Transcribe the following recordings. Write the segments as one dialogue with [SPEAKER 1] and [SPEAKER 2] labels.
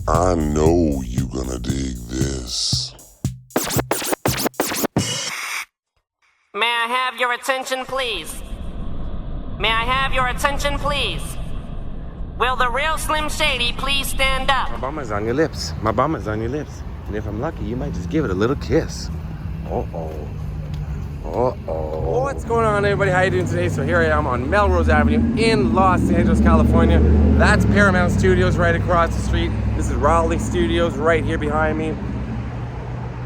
[SPEAKER 1] I know you gonna dig this.
[SPEAKER 2] May I have your attention, please? May I have your attention, please? Will the real Slim Shady please stand up?
[SPEAKER 3] My bummer's on your lips. My bummer's on your lips. And if I'm lucky, you might just give it a little kiss. Uh-oh. Uh-oh. What's going on, everybody? How you doing today? So here I am on Melrose Avenue in Los Angeles, California. That's Paramount Studios right across the street. This is Raleigh Studios right here behind me.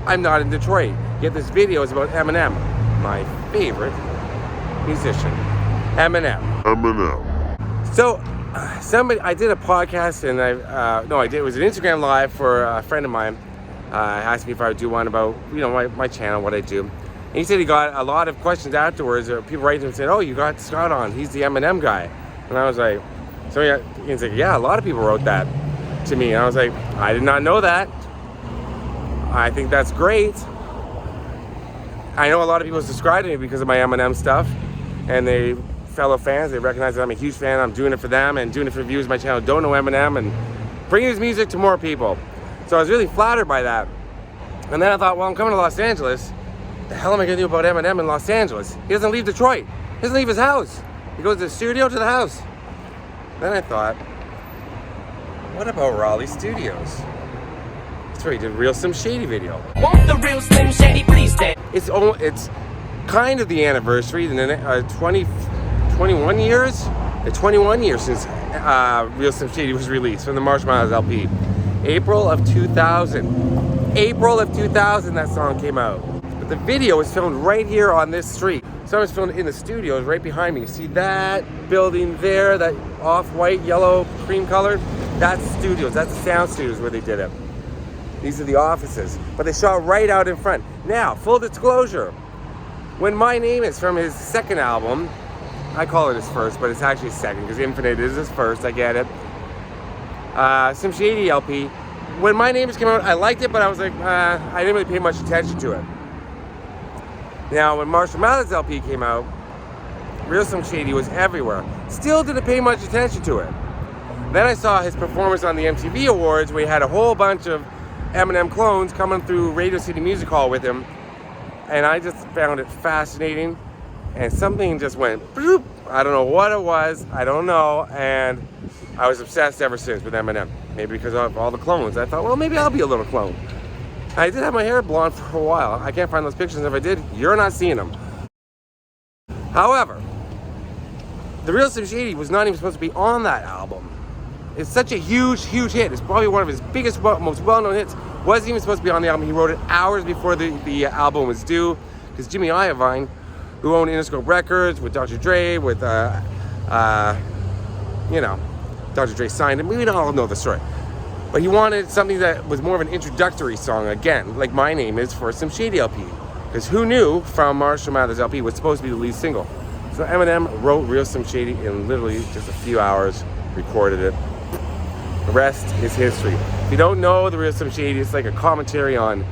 [SPEAKER 3] I'm not in Detroit. Yet this video is about Eminem, my favorite musician. Eminem. So, I did a podcast and it was an Instagram live for a friend of mine. Asked me if I would do one about, my channel, what I do. And he said he got a lot of questions afterwards. People writing to him and said, oh, you got Scott on. He's the Eminem guy. And I was like, he's like, yeah, a lot of people wrote that to me. And I was like, I did not know that. I think that's great. I know a lot of people subscribe to me because of my Eminem stuff. And they, fellow fans, they recognize that I'm a huge fan. I'm doing it for them and doing it for viewers of my channel don't know Eminem and bringing his music to more people. So I was really flattered by that. And then I thought, well, I'm coming to Los Angeles. The hell am I gonna do about Eminem in Los Angeles? He doesn't leave Detroit. He doesn't leave his house. He goes to the studio to the house. Then I thought, what about Raleigh Studios? That's where he did Real Slim Shady video.
[SPEAKER 2] Won't the real Slim Shady please stay?
[SPEAKER 3] It's kind of the anniversary, 21 years? 21 years since Real Slim Shady was released from the Marshmallows LP. April of 2000. April of 2000 that song came out. But the video was filmed right here on this street. So it was filmed in the studios right behind me. You see that building there, that off-white, yellow, cream color? That's studios, that's the sound studios where they did it. These are the offices. But they shot right out in front. Now, full disclosure, when My Name is from his second album, I call it his first, but it's actually second, because Infinite is his first, I get it. Slim Shady LP. When My Name came out, I liked it, but I was like, I didn't really pay much attention to it. Now, when Marshall Mathers LP came out, Real Slim Shady was everywhere. Still didn't pay much attention to it. Then I saw his performance on the MTV Awards, where he had a whole bunch of Eminem clones coming through Radio City Music Hall with him. And I just found it fascinating. And something just went, bloop. I don't know what it was. I don't know. And I was obsessed ever since with Eminem. Maybe because of all the clones. I thought, well, maybe I'll be a little clone. I did have my hair blonde for a while. I can't find those pictures. If I did, you're not seeing them. However, the Real Slim Shady was not even supposed to be on that album. It's such a huge, huge hit. It's probably one of his biggest, most well-known hits. Wasn't even supposed to be on the album. He wrote it hours before the album was due. Because Jimmy Iovine, who owned Interscope Records with Dr. Dre, with, Dr. Dre signed him. We don't all know the story. But he wanted something that was more of an introductory song, again, like My Name is for Slim Shady LP. Because who knew from Marshall Mathers LP was supposed to be the lead single. So Eminem wrote Real Slim Shady in literally just a few hours, recorded it. The rest is history. If you don't know the Real Slim Shady, it's like a commentary on,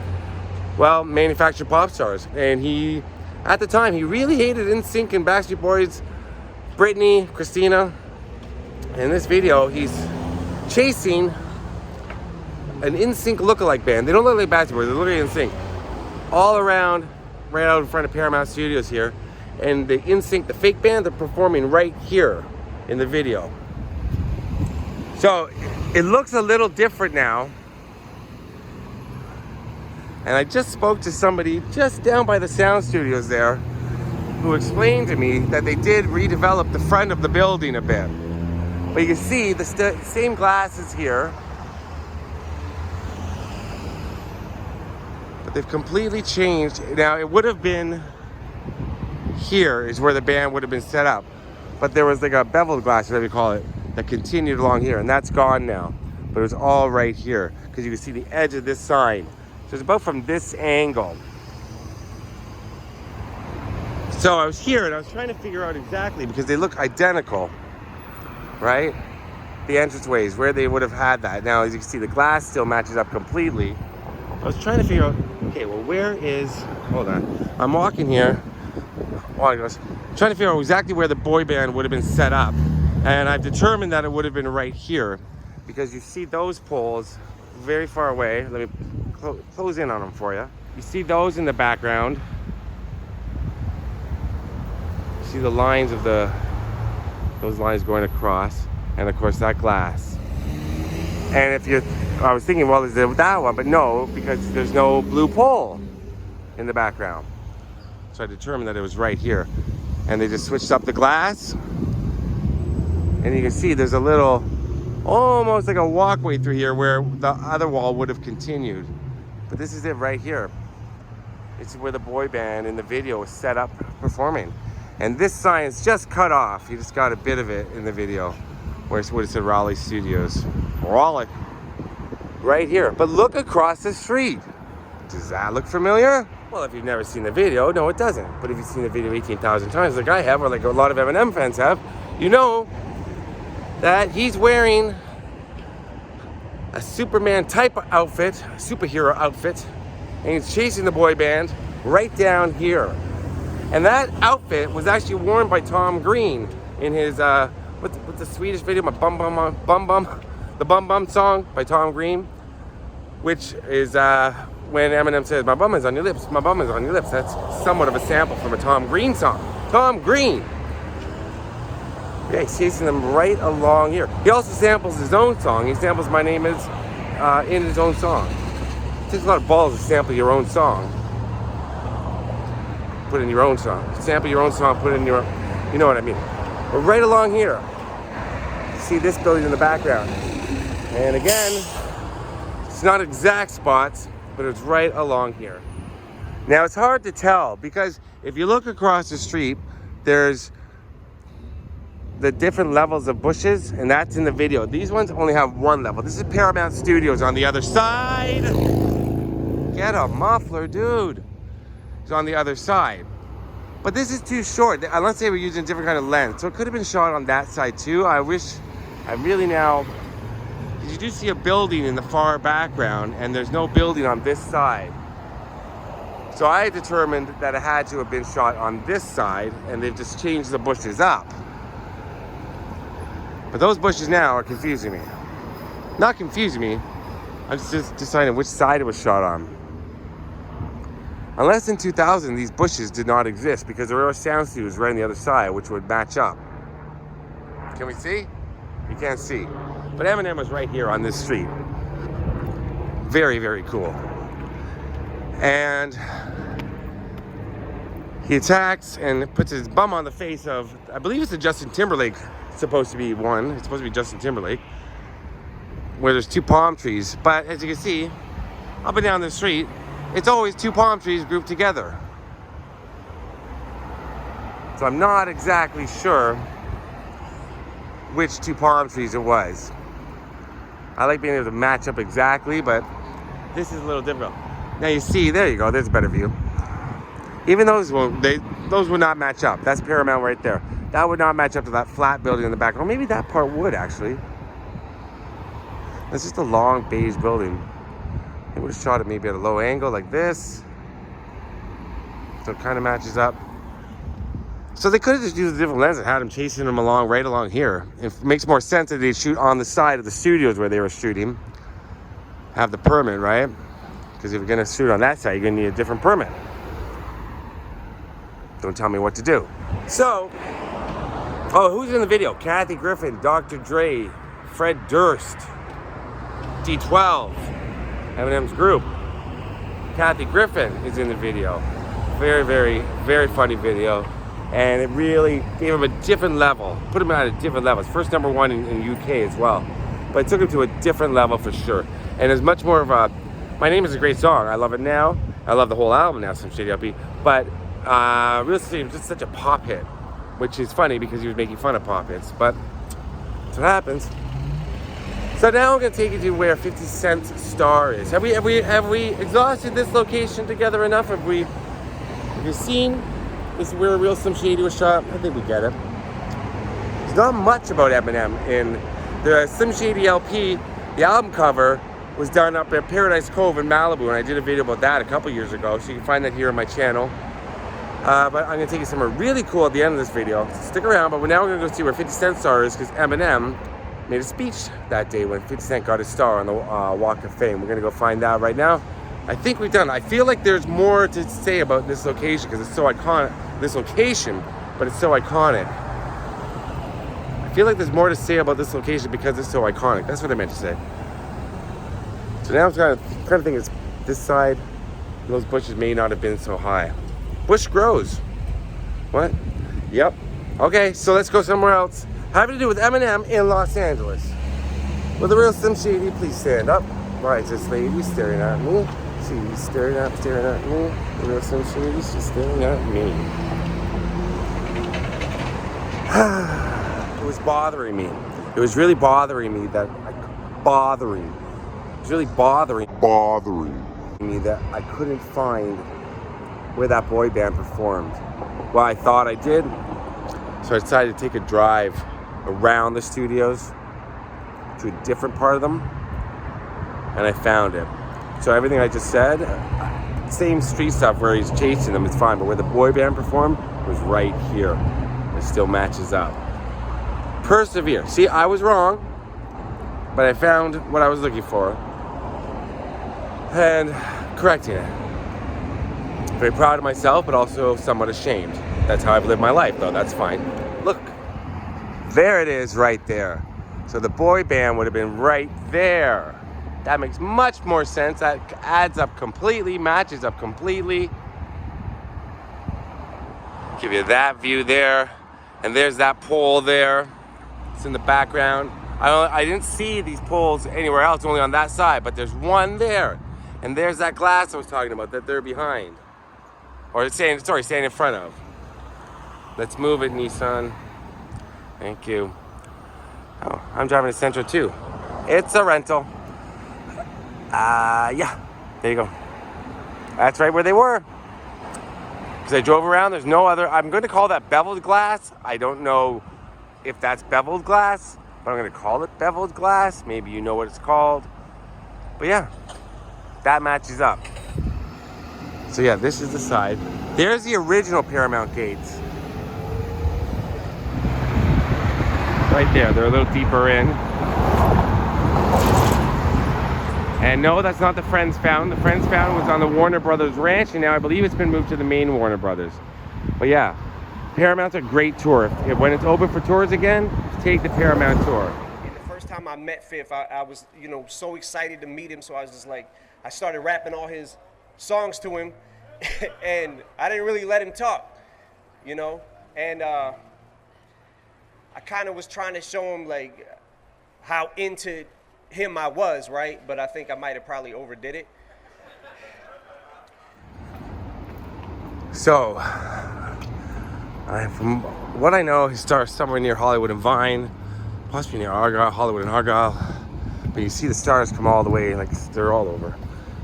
[SPEAKER 3] well, manufactured pop stars. And he, at the time, he really hated NSYNC and Backstreet Boys, Britney, Christina. In this video, he's chasing an NSYNC lookalike band. They don't look like Backstreet Boys, they look like NSYNC. All around, right out in front of Paramount Studios here. And the NSYNC, the fake band, they're performing right here in the video. So, it looks a little different now. And I just spoke to somebody just down by the sound studios there who explained to me that they did redevelop the front of the building a bit. But you can see the same glasses here. But they've completely changed. Now, it would have been here is where the band would have been set up. But there was like a beveled glass, whatever you call it, that continued along here. And that's gone now. But it was all right here. Because you can see the edge of this sign. So it's about from this angle. So I was here and I was trying to figure out exactly, because they look identical, right? The entranceways, where they would have had that. Now, as you can see, the glass still matches up completely. I was trying to figure out, okay, well, where is, hold on. I'm walking here, trying to figure out exactly where the boy band would have been set up. And I've determined that it would have been right here, because you see those poles very far away. Let me close in on them for you. You see those in the background. You see the lines of those lines going across, and of course that glass. And I was thinking, well, is it that one? But no, because there's no blue pole in the background. So I determined that it was right here. And they just switched up the glass. And you can see there's a little, almost like a walkway through here where the other wall would have continued. But this is it right here. It's where the boy band in the video was set up performing. And this sign is just cut off. You just got a bit of it in the video where it said Raleigh Studios. Raleigh. Right here. But look across the street. Does that look familiar? Well, if you've never seen the video, no, it doesn't. But if you've seen the video 18,000 times like I have, or like a lot of Eminem fans have, you know that he's wearing a Superman type outfit, a superhero outfit, and he's chasing the boy band right down here. And that outfit was actually worn by Tom Green in his, what's the Swedish video, the Bum Bum song by Tom Green, which is when Eminem says, "My bum is on your lips, my bum is on your lips." That's somewhat of a sample from a Tom Green song. Tom Green. Yeah, he's chasing them right along here. He also samples his own song. He samples "My Name Is" in his own song. It takes a lot of balls to sample your own song. Put in your own song. Sample your own song, put in your, you know what I mean. We're right along here. You see this building in the background. And again, it's not exact spots, but it's right along here. Now it's hard to tell because if you look across the street, there's the different levels of bushes, and that's in the video. These ones only have one level. This is Paramount Studios on the other side. Get a muffler, dude. It's on the other side. But this is too short, unless they were using a different kind of lens. So it could have been shot on that side too. Because you do see a building in the far background, and there's no building on this side. So I determined that it had to have been shot on this side, and they've just changed the bushes up. But those bushes now are confusing me. Not confusing me, I'm just deciding which side it was shot on. Unless in 2000 these bushes did not exist, because there are sound studios right on the other side which would match up. Can we see? You can't see. But Eminem was right here on this street. Very, very cool. And he attacks and puts his bum on the face of, I believe it's a Justin Timberlake, supposed to be one. It's supposed to be Justin Timberlake, where there's two palm trees. But as you can see, up and down the street, it's always two palm trees grouped together. So I'm not exactly sure which two palm trees it was. I like being able to match up exactly, but this is a little difficult. Now you see, there you go, there's a better view. Even those would not match up. That's Paramount right there. That would not match up to that flat building in the back. Or maybe that part would actually. It's just a long beige building. They would have shot it maybe at a low angle like this. So it kind of matches up. So they could have just used a different lens and had him chasing them along right along here. It makes more sense that they shoot on the side of the studios where they were shooting. Have the permit, right? Because if you're going to shoot on that side, you're going to need a different permit. Don't tell me what to do. So, who's in the video? Kathy Griffin, Dr. Dre, Fred Durst, D12, Eminem's group. Kathy Griffin is in the video. Very, very, very funny video. And it really gave him a different level. Put him at a different level. It's first #1 in UK as well. But it took him to a different level for sure. And it's much more of a, My Name is a great song. I love it now. I love the whole album now, Slim Shady LP. But Real Slim was just such a pop hit. Which is funny because he was making fun of pop hits. But that's what happens. So now I'm going to take you to where 50 Cent's star is. Have we exhausted this location together enough? Have you seen this where Real Slim Shady was shot? I think we get it. There's not much about Eminem in the Slim Shady LP. The album cover was done up at Paradise Cove in Malibu, and I did a video about that a couple years ago, so you can find that here on my channel. But I'm going to take you somewhere really cool at the end of this video. So stick around, but now we're going to go see where 50 Cent's star is, because Eminem made a speech that day when 50 Cent got his star on the Walk of Fame. We're gonna go find out right now. I think we've done. I feel like there's more to say about this location because it's so iconic. This location, but it's so iconic. I feel like there's more to say about this location because it's so iconic. That's what I meant to say. So now I'm trying to think it's this side. Those bushes may not have been so high. Bush grows. What? Yep. Okay, so let's go somewhere else. Having to do with Eminem in Los Angeles. Will the real Slim Shady please stand up? Why is this lady staring at me? She's staring at me. The real Slim Shady, she's staring at me. It was bothering me. It was really bothering me that It was really bothering me that I couldn't find where that boy band performed. Well, I thought I did. So I decided to take a drive around the studios to a different part of them, and I found it. So everything I just said, same street stuff where he's chasing them, it's fine, but where the boy band performed was right here. It still matches up. Persevere. See, I was wrong, but I found what I was looking for and correcting it. Very proud of myself, but also somewhat ashamed. That's how I've lived my life, though. That's fine. Look, there it is right there. So the boy band would have been right there. That makes much more sense. That adds up completely, matches up completely. Give you that view there. And there's that pole there. It's in the background. I didn't see these poles anywhere else, only on that side, but there's one there. And there's that glass I was talking about that they're behind. Or standing in front of. Let's move it, Nissan. Thank you. Oh, I'm driving to Centro too. It's a rental. Yeah, there you go. That's right where they were. Because I drove around, there's no other, I'm going to call that beveled glass. I don't know if that's beveled glass, but I'm going to call it beveled glass. Maybe you know what it's called. But yeah, that matches up. So yeah, this is the side. There's the original Paramount gates. Right there, they're a little deeper in. And no, that's not the Friends Fountain. The Friends Fountain was on the Warner Brothers ranch, and now I believe it's been moved to the main Warner Brothers. But yeah, Paramount's a great tour. When it's open for tours again, take the Paramount tour.
[SPEAKER 4] The first time I met Fifth, I was, so excited to meet him, so I was just like, I started rapping all his songs to him, and I didn't really let him talk, and I kind of was trying to show him, like, how into him I was, right? But I think I might have probably overdid it.
[SPEAKER 3] So, from what I know, he starts somewhere near Hollywood and Vine, possibly near Argyle, Hollywood and Argyle. But you see the stars come all the way, like they're all over.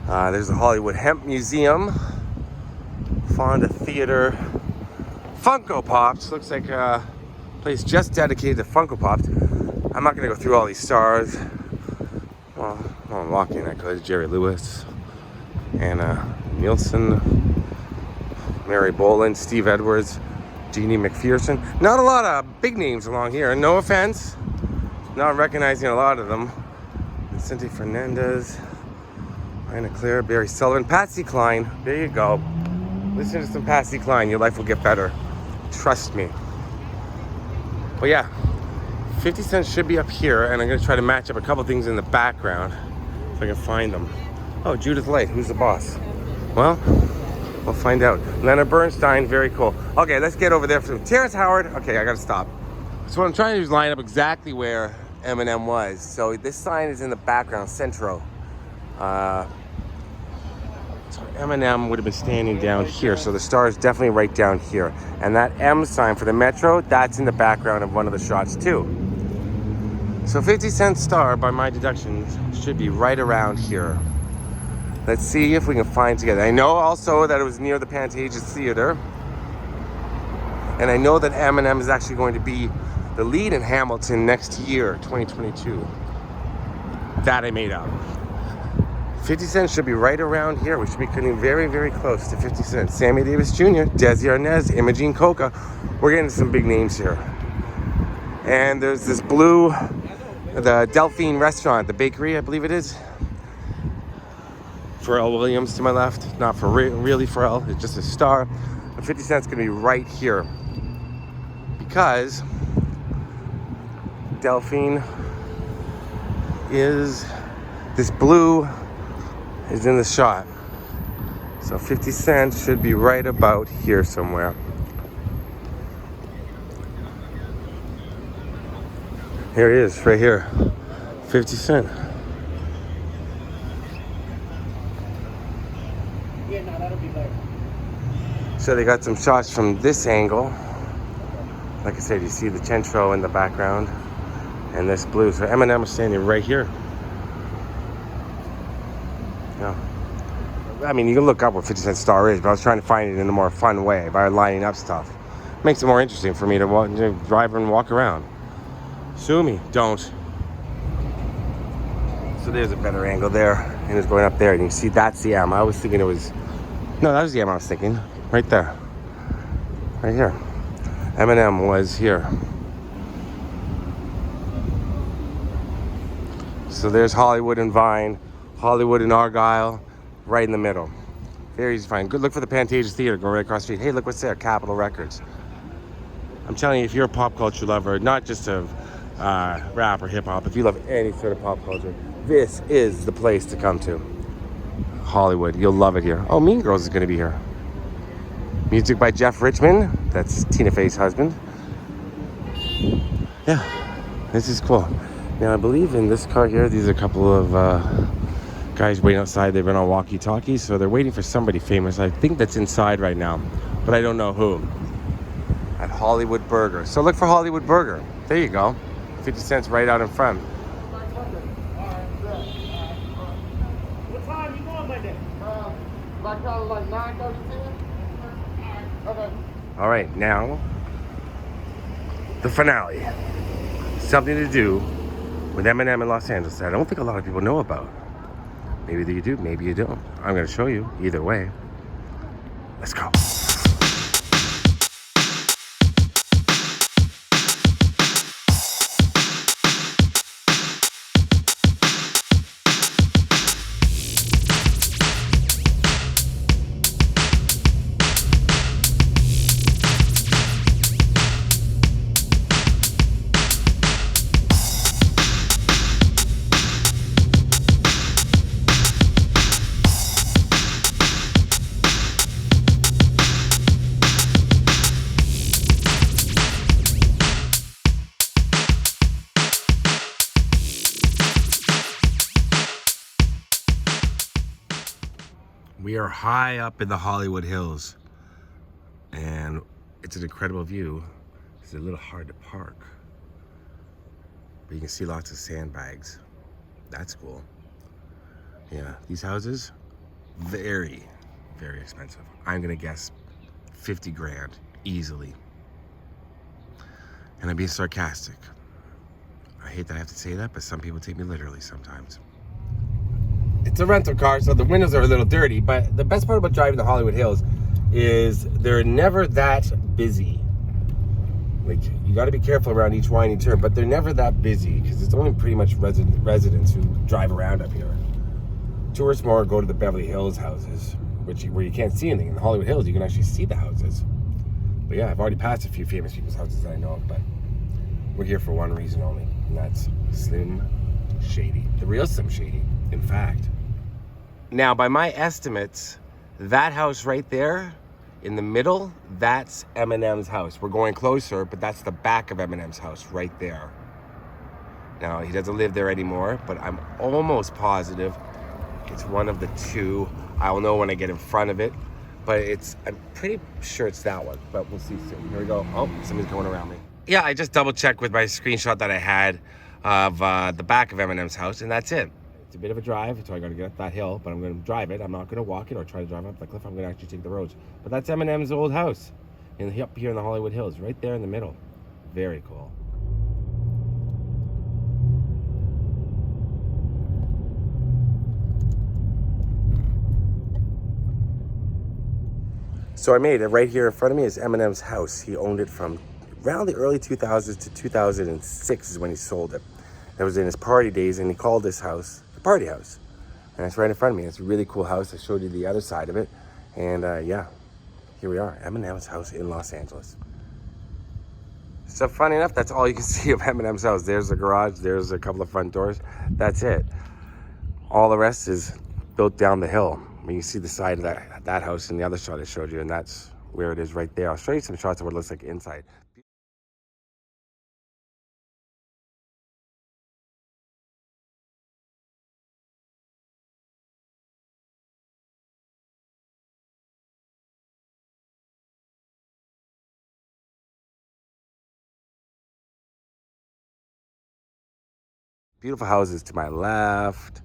[SPEAKER 3] There's the Hollywood Hemp Museum, Fonda Theater, Funko Pops. Looks like a place just dedicated to Funko Pops. I'm not gonna go through all these stars. Well, I'm walking. I could. Jerry Lewis, Anna Nielsen, Mary Boland, Steve Edwards, Jeannie McPherson. Not a lot of big names along here. No offense. Not recognizing a lot of them. Vicente Fernandez, Anna Claire, Barry Sullivan, Patsy Cline. There you go. Listen to some Patsy Cline. Your life will get better. Trust me. But yeah, 50 Cent should be up here, and I'm going to try to match up a couple things in the background if I can find them. Oh, Judith Light, who's the boss? Well, we'll find out. Leonard Bernstein, very cool. Okay, let's get over there for Terrence Howard. Okay, I got to stop. So what I'm trying to do is line up exactly where Eminem was. So this sign is in the background, Centro. So Eminem would have been standing down here. So the star is definitely right down here. And that M sign for the Metro, that's in the background of one of the shots too. So 50 Cent star, by my deductions, should be right around here. Let's see if we can find together. I know also that it was near the Pantages Theater. And I know that Eminem is actually going to be the lead in Hamilton next year, 2022. That I made up. 50 Cent should be right around here. We should be getting very, very close to 50 Cent. Sammy Davis Jr., Desi Arnaz, Imogene Coca. We're getting some big names here. And there's this blue the Delphine restaurant, the bakery, I believe it is. Pharrell Williams to my left, not for really Pharrell, it's just a star. And 50 Cent's gonna be right here because Delphine is, this blue is in the shot. So 50 Cent should be right about here somewhere. Here he is, right here. 50 Cent. So they got some shots from this angle. Like I said, you see the Centro in the background and this blue. So Eminem is standing right here. Yeah. I mean, you can look up what 50 Cent star is, but I was trying to find it in a more fun way by lining up stuff. Makes it more interesting for me to drive and walk around. Sue me, don't. So there's a better angle there, and it's going up there, and you can see that's the M. I was thinking it was, no, that was the M I was thinking. Right there. Right here. Eminem was here. So there's Hollywood and Vine, Hollywood and Argyle, right in the middle. Very easy to find. Good look for the Pantages Theater, go right across the street. Hey, look what's there, Capitol Records. I'm telling you, if you're a pop culture lover, not just of rap or hip hop, if you love any sort of pop culture, this is the place to come to. Hollywood, you'll love it here. Oh, Mean Girls is gonna be here. Music by Jeff Richmond, that's Tina Fey's husband. Yeah, this is cool. Now I believe in this car here, these are a couple of guys waiting outside. They've been on walkie-talkies, so they're waiting for somebody famous. I think that's inside right now, but I don't know who. At Hollywood Burger. So look for Hollywood Burger. There you go. 50 Cent's right out in front.
[SPEAKER 5] What time you going Monday? Like 9:30. Okay.
[SPEAKER 3] All right, now the finale. Something to do with Eminem in Los Angeles that I don't think a lot of people know about. Maybe you do, maybe you don't. I'm going to show you either way. Let's go. We are high up in the Hollywood Hills, and it's an incredible view. It's a little hard to park, but you can see lots of sandbags. That's cool. Yeah, these houses, very, very expensive. I'm gonna guess 50 grand, easily. And I'm being sarcastic. I hate that I have to say that, but some people take me literally sometimes. It's a rental car, so the windows are a little dirty, but the best part about driving the Hollywood Hills is they're never that busy. Like, you gotta be careful around each winding turn, but they're never that busy because it's only pretty much residents who drive around up here. Tourists more go to the Beverly Hills houses, where you can't see anything. In the Hollywood Hills, you can actually see the houses. But yeah, I've already passed a few famous people's houses that I know of, but we're here for one reason only, and that's Slim Shady. The real Slim Shady, in fact. Now, by my estimates, that house right there in the middle, that's Eminem's house. We're going closer, but that's the back of Eminem's house right there. Now, he doesn't live there anymore, but I'm almost positive it's one of the two. I'll know when I get in front of it, but I'm pretty sure it's that one, but we'll see soon. Here we go. Oh, somebody's going around me. Yeah, I just double checked with my screenshot that I had of the back of Eminem's house, and that's it. It's a bit of a drive, so I gotta get up that hill, but I'm gonna drive it. I'm not gonna walk it or try to drive up the cliff. I'm gonna actually take the roads. But that's Eminem's old house, up here in the Hollywood Hills, right there in the middle. Very cool. So I made it. Right here in front of me is Eminem's house. He owned it from around the early 2000s to 2006 is when he sold it. that was in his party days, and he called this house the party house. And it's right in front of me. It's a really cool house. I showed you the other side of it. And yeah, here we are, Eminem's house in Los Angeles. So funny enough, that's all you can see of Eminem's house. There's the garage, there's a couple of front doors. That's it. All the rest is built down the hill. I mean, you see the side of that house in the other shot I showed you, and that's where it is right there. I'll show you some shots of what it looks like inside. Beautiful houses to my left,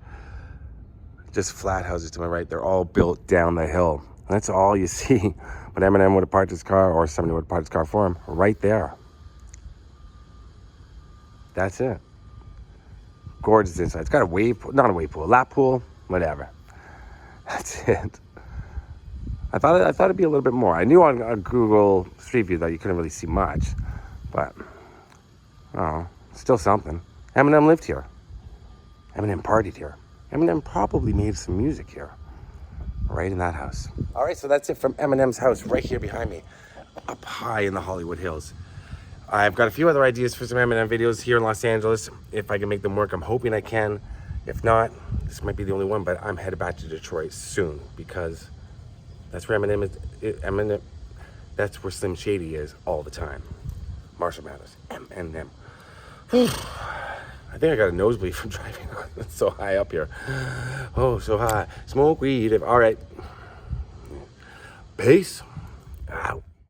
[SPEAKER 3] just flat houses to my right. They're all built down the hill. And that's all you see. But Eminem would have parked his car, or somebody would have parked his car for him, right there. That's it. Gorgeous inside. It's got a wave pool, not a wave pool, a lap pool, whatever. That's it. I thought it'd be a little bit more. I knew on Google Street View that you couldn't really see much, but still something. Eminem lived here. Eminem partied here. Eminem probably made some music here, right in that house. All right, so that's it from Eminem's house right here behind me, up high in the Hollywood Hills. I've got a few other ideas for some Eminem videos here in Los Angeles. If I can make them work, I'm hoping I can. If not, this might be the only one, but I'm headed back to Detroit soon because that's where Eminem, that's where Slim Shady is all the time. Marshall Mathers, Eminem. I think I got a nosebleed from driving. It's so high up here. Oh, so high. Smoke weed. All right. Peace out.